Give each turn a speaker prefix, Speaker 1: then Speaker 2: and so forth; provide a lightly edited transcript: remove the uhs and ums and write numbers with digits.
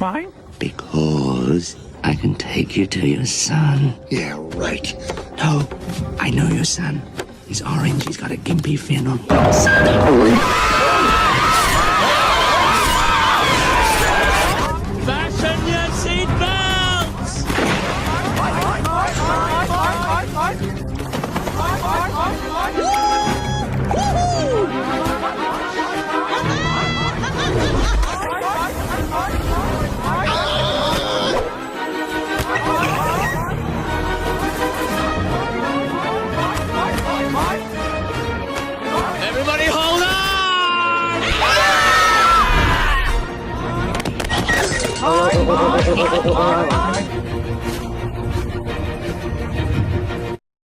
Speaker 1: Why?
Speaker 2: Because I can take you to your son.
Speaker 3: Yeah, right.
Speaker 2: No, I know your son. He's orange. He's got a gimpy fin on.
Speaker 4: Fasten your seatbelts! Everybody hold on!